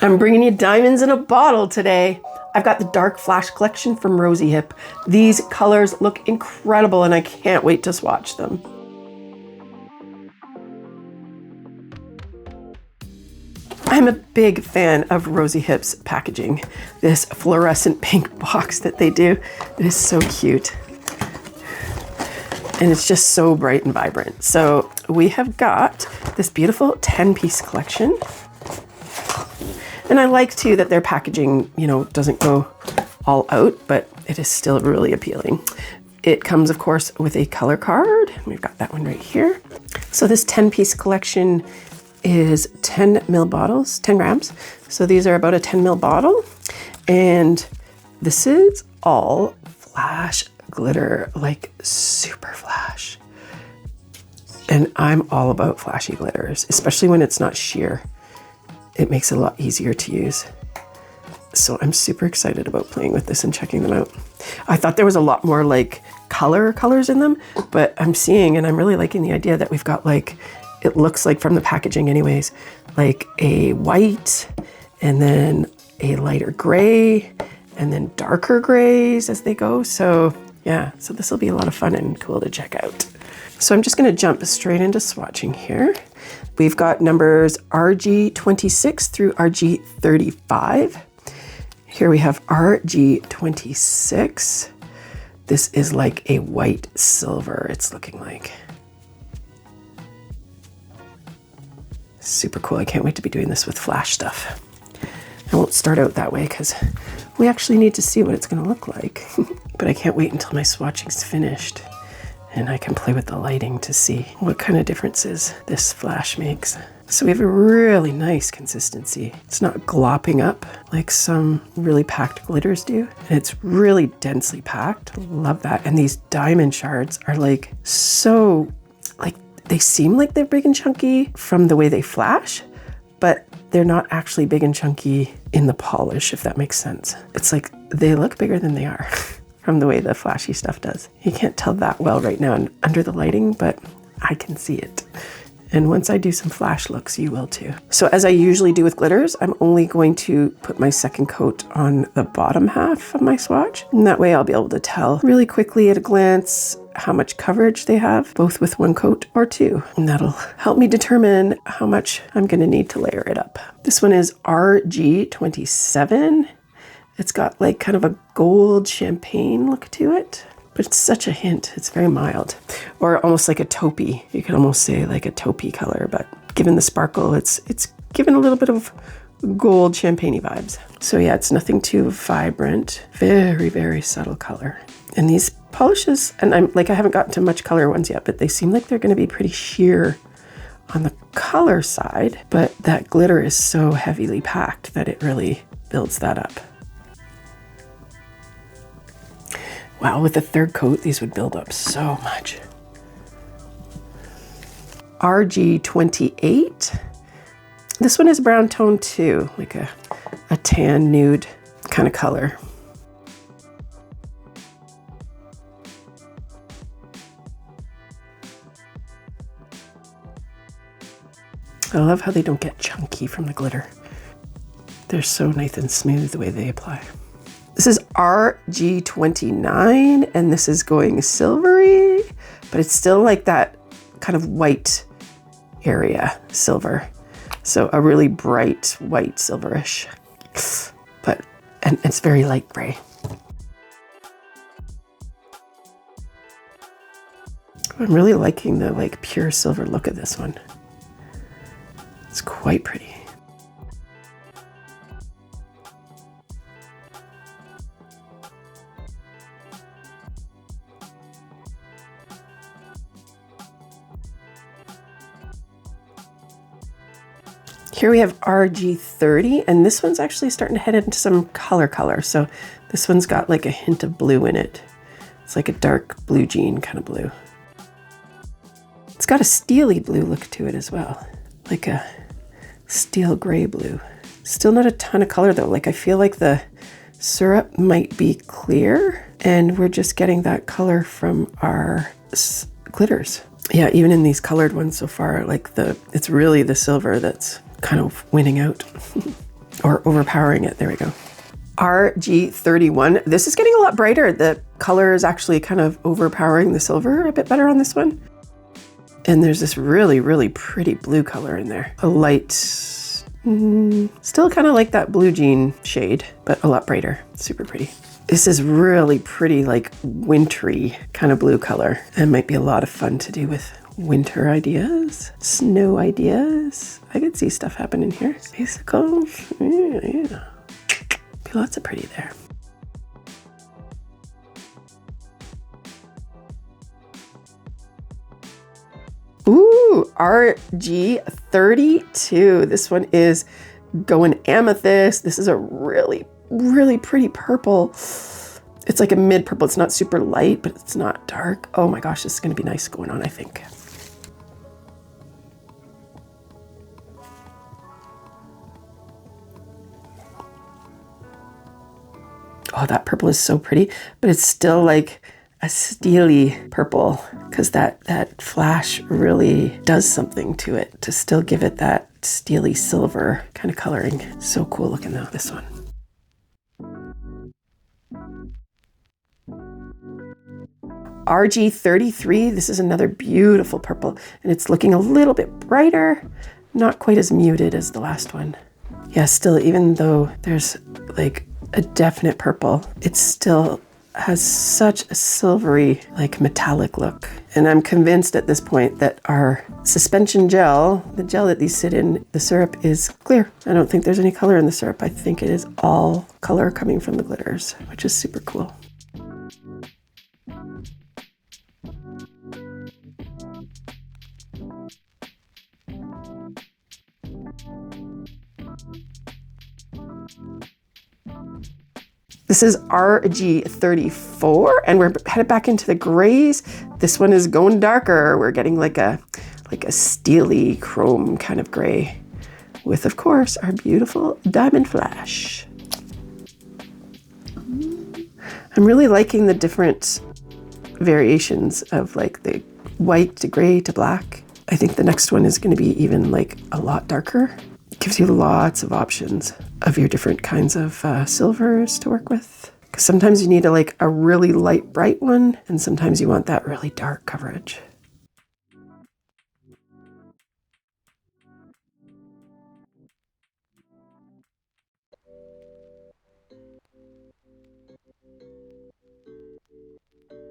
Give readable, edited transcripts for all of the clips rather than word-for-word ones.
I'm bringing you diamonds in a bottle today. I've got the Dark Flash collection from Rozyhip. These colors look incredible and I can't wait to swatch them. I'm a big fan of Rozyhip's packaging. This fluorescent pink box that they do, it is so cute. And it's just so bright and vibrant. So we have got this beautiful 10-piece collection. And I like too that their packaging, you know, doesn't go all out, but it is still really appealing. It comes, of course, with a color card. We've got that one right here. So this 10-piece collection is 10 ml bottles, 10 grams. So these are about a 10 ml bottle. And this is all flash glitter, like super flash. And I'm all about flashy glitters, especially when it's not sheer. It makes it a lot easier to use. So I'm super excited about playing with this and checking them out. I thought there was a lot more like colors in them, but I'm seeing, and I'm really liking the idea that we've got like, it looks like from the packaging anyways, like a white and then a lighter gray and then darker grays as they go. So yeah, so this will be a lot of fun and cool to check out. So I'm just gonna jump straight into swatching here. We've got numbers RG26 through RG35. Here we have RG26. This is like a white silver, it's looking like. Super cool, I can't wait to be doing this with flash stuff. I won't start out that way because we actually need to see what it's gonna look like. But I can't wait until my swatching's finished and I can play with the lighting to see what kind of differences this flash makes. So we have a really nice consistency. It's not glopping up like some really packed glitters do. And it's really densely packed. Love that. And these diamond shards are like so, like they seem like they're big and chunky from the way they flash, but they're not actually big and chunky in the polish, if that makes sense. It's like they look bigger than they are. From the way the flashy stuff does. You can't tell that well right now under the lighting, but I can see it. And once I do some flash looks, you will too. So as I usually do with glitters, I'm only going to put my second coat on the bottom half of my swatch. And that way I'll be able to tell really quickly at a glance how much coverage they have, both with one coat or two. And that'll help me determine how much I'm gonna need to layer it up. This one is RG27. It's got like kind of a gold champagne look to it, but it's such a hint. It's very mild, or almost like a taupey. You could almost say like a taupey color, but given the sparkle, it's given a little bit of gold champagne-y vibes. So yeah, it's nothing too vibrant. Very, very subtle color. And these polishes, and I haven't gotten to much color ones yet, but they seem like they're gonna be pretty sheer on the color side, but that glitter is so heavily packed that it really builds that up. Wow, with the third coat, these would build up so much. RG28. This one is brown tone too, like a tan nude kind of color. I love how they don't get chunky from the glitter. They're so nice and smooth the way they apply. This is RG29, and this is going silvery, but it's still like that kind of white area, silver. So a really bright white silverish, and it's very light gray. I'm really liking the like pure silver look of this one. It's quite pretty. Here we have RG30, and this one's actually starting to head into some color. So this one's got like a hint of blue in it. It's like a dark blue jean kind of blue. It's got a steely blue look to it as well, like a steel gray blue. Still not a ton of color though. Like I feel like the syrup might be clear and we're just getting that color from our glitters. Yeah, even in these colored ones so far, like it's really the silver that's kind of winning out. or overpowering it. There we go. RG31. This is getting a lot brighter. The color is actually kind of overpowering the silver a bit better on this one. And there's this really, really pretty blue color in there. A light, still kind of like that blue jean shade, but a lot brighter. Super pretty. This is really pretty, like wintry kind of blue color. It might be a lot of fun to do with winter ideas, snow ideas. I could see stuff happening here. Icicles, yeah. Be lots of pretty there. Ooh, RG32. This one is going amethyst. This is a really, really pretty purple. It's like a mid purple. It's not super light, but it's not dark. Oh my gosh, this is gonna be nice going on, I think. Oh, that purple is so pretty, but it's still like a steely purple because that flash really does something to it to still give it that steely silver kind of coloring. So cool looking though, this one. RG33, this is another beautiful purple and it's looking a little bit brighter, not quite as muted as the last one. Yeah, still, even though there's like a definite purple, it still has such a silvery, like metallic look. And I'm convinced at this point that our suspension gel, the gel that these sit in, the syrup is clear. I don't think there's any color in the syrup. I think it is all color coming from the glitters, which is super cool. This is RG34 and we're headed back into the grays. This one is going darker. We're getting like a steely chrome kind of gray with, of course, our beautiful diamond flash. I'm really liking the different variations of like the white to gray to black. I think the next one is going to be even like a lot darker. It gives you lots of options of your different kinds of silvers to work with. Because sometimes you need a really light, bright one, and sometimes you want that really dark coverage.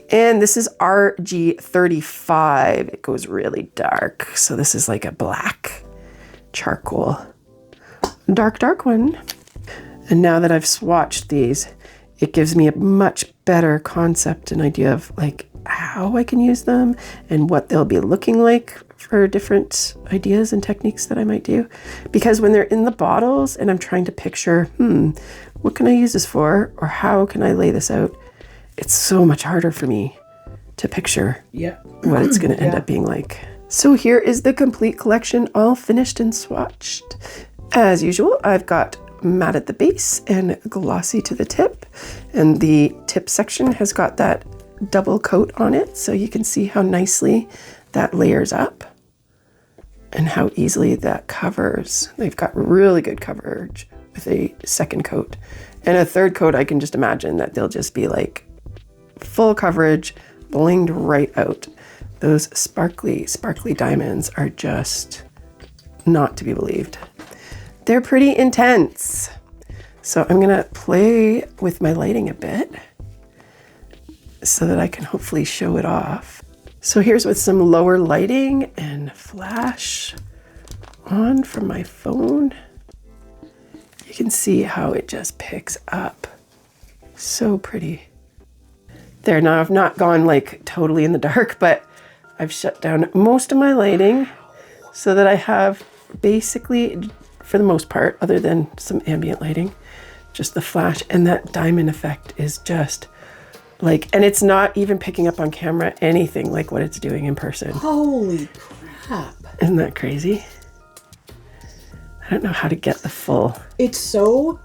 And this is RG35. It goes really dark. So this is like a black charcoal. Dark one. And now that I've swatched these, it gives me a much better concept and idea of like how I can use them and what they'll be looking like for different ideas and techniques that I might do. Because when they're in the bottles and I'm trying to picture, what can I use this for? Or how can I lay this out? It's so much harder for me to picture what it's going to end up being like. So here is the complete collection, all finished and swatched. As usual, I've got matte at the base and glossy to the tip. And the tip section has got that double coat on it, so you can see how nicely that layers up and how easily that covers. They've got really good coverage with a second coat. And a third coat, I can just imagine that they'll just be like full coverage, blinged right out. Those sparkly diamonds are just not to be believed. They're pretty intense. So I'm gonna play with my lighting a bit so that I can hopefully show it off. So here's with some lower lighting and flash on from my phone. You can see how it just picks up. So pretty. There, now I've not gone like totally in the dark, but I've shut down most of my lighting so that I have basically, for the most part, other than some ambient lighting, just the flash, and that diamond effect is just like, and it's not even picking up on camera anything like what it's doing in person. Holy crap. Isn't that crazy? I don't know how to get the full. It's so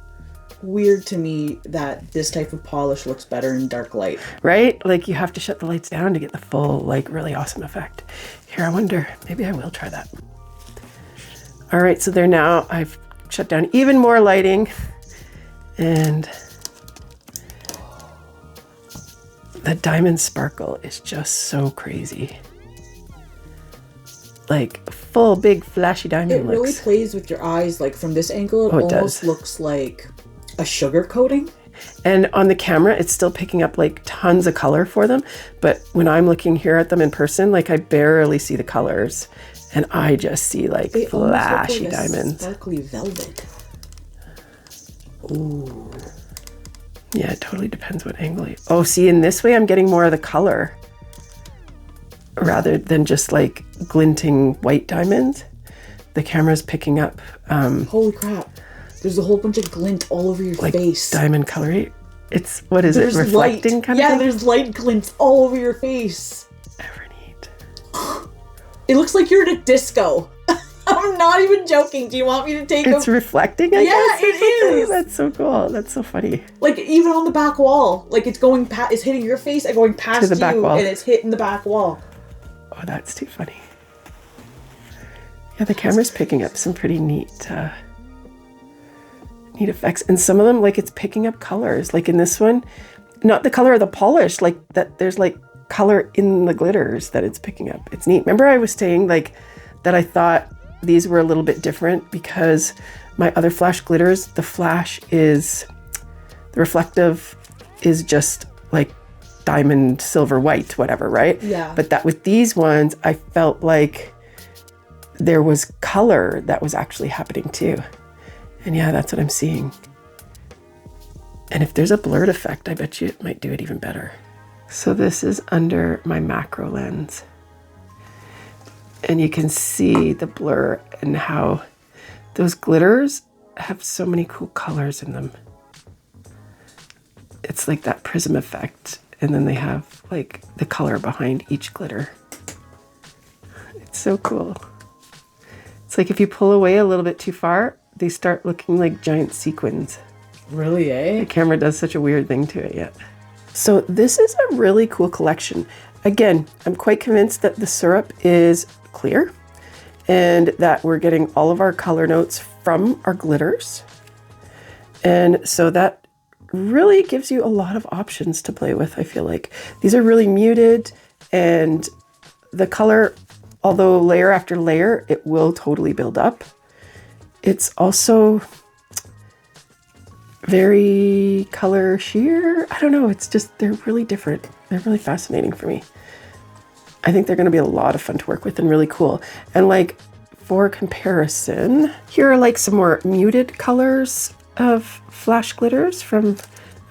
weird to me that this type of polish looks better in dark light. Right? Like you have to shut the lights down to get the full, like really awesome effect. Here, I wonder, maybe I will try that. All right, so there now, I've shut down even more lighting. And the diamond sparkle is just so crazy. Like full big flashy diamond It really looks. plays with your eyes. Like from this angle, it almost looks like a sugar coating. And on the camera, it's still picking up like tons of color for them. But when I'm looking here at them in person, like I barely see the colors. And I just see like they flashy almost look like diamonds. Sparkly velvet. Ooh. Yeah, it totally depends what angle you... Oh, see, in this way, I'm getting more of the color rather than just like glinting white diamonds. The camera's picking up... Holy crap. There's a whole bunch of glint all over your like face. Diamond coloring. It's, what is it, reflecting light. kind of thing? Yeah, there's light glints all over your face. Ever neat. It looks like you're at a disco. I'm not even joking. Do you want me to take It's reflecting, I guess? Yeah, it is. That's so cool. That's so funny. Like even on the back wall. Like it's going past, it's hitting your face and going past the back you wall. and it's hitting the back wall. Oh, that's too funny. Yeah, the camera's picking up some pretty neat neat effects. And some of them, like it's picking up colors. Like in this one, not the color of the polish, like that there's like color in the glitters that it's picking up. It's neat. Remember I was saying like that I thought these were a little bit different because my other flash glitters, the reflective is just like diamond, silver, white, whatever, right? Yeah. But that with these ones, I felt like there was color that was actually happening too. And yeah, that's what I'm seeing. And if there's a blurred effect, I bet you it might do it even better. So this is under my macro lens. And you can see the blur and how those glitters have so many cool colors in them. It's like that prism effect. And then they have like the color behind each glitter. It's so cool. It's like if you pull away a little bit too far, they start looking like giant sequins. Really, eh? The camera does such a weird thing to it yet. So this is a really cool collection. Again, I'm quite convinced that the syrup is clear and that we're getting all of our color notes from our glitters. And so that really gives you a lot of options to play with, I feel like. These are really muted and the color, although layer after layer, it will totally build up. It's also very color sheer. I don't know. It's just, they're really different. They're really fascinating for me. I think they're going to be a lot of fun to work with and really cool. And like for comparison, here are like some more muted colors of flash glitters from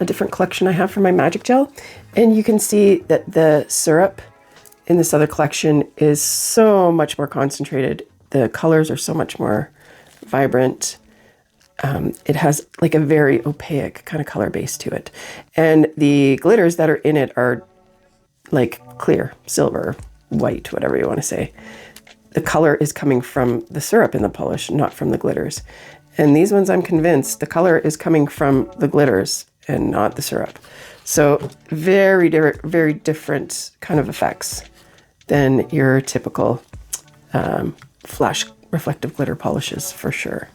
a different collection I have for my magic gel. And you can see that the syrup in this other collection is so much more concentrated. The colors are so much more vibrant. It has like a very opaque kind of color base to it. And the glitters that are in it are like clear, silver, white, whatever you want to say. The color is coming from the syrup in the polish, not from the glitters. And these ones, I'm convinced the color is coming from the glitters and not the syrup. So very different kind of effects than your typical flash reflective glitter polishes for sure.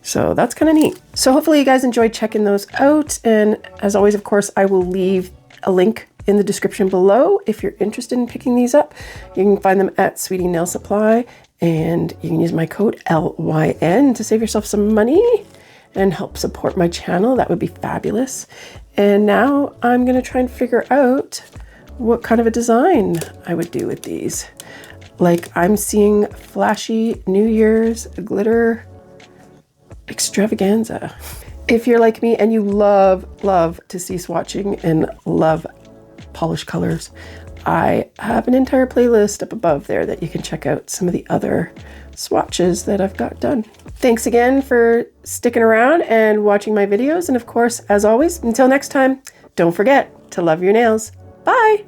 So that's kind of neat. So hopefully you guys enjoyed checking those out. And as always, of course, I will leave a link in the description below if you're interested in picking these up. You can find them at Sweetie Nail Supply, and you can use my code LYN to save yourself some money and help support my channel. That would be fabulous. And now I'm gonna try and figure out what kind of a design I would do with these. Like I'm seeing flashy New Year's glitter extravaganza. If you're like me and you love to see swatching and love polish colors, I have an entire playlist up above there that you can check out some of the other swatches that I've got done. Thanks again for sticking around and watching my videos. And of course, as always, until next time, don't forget to love your nails. Bye.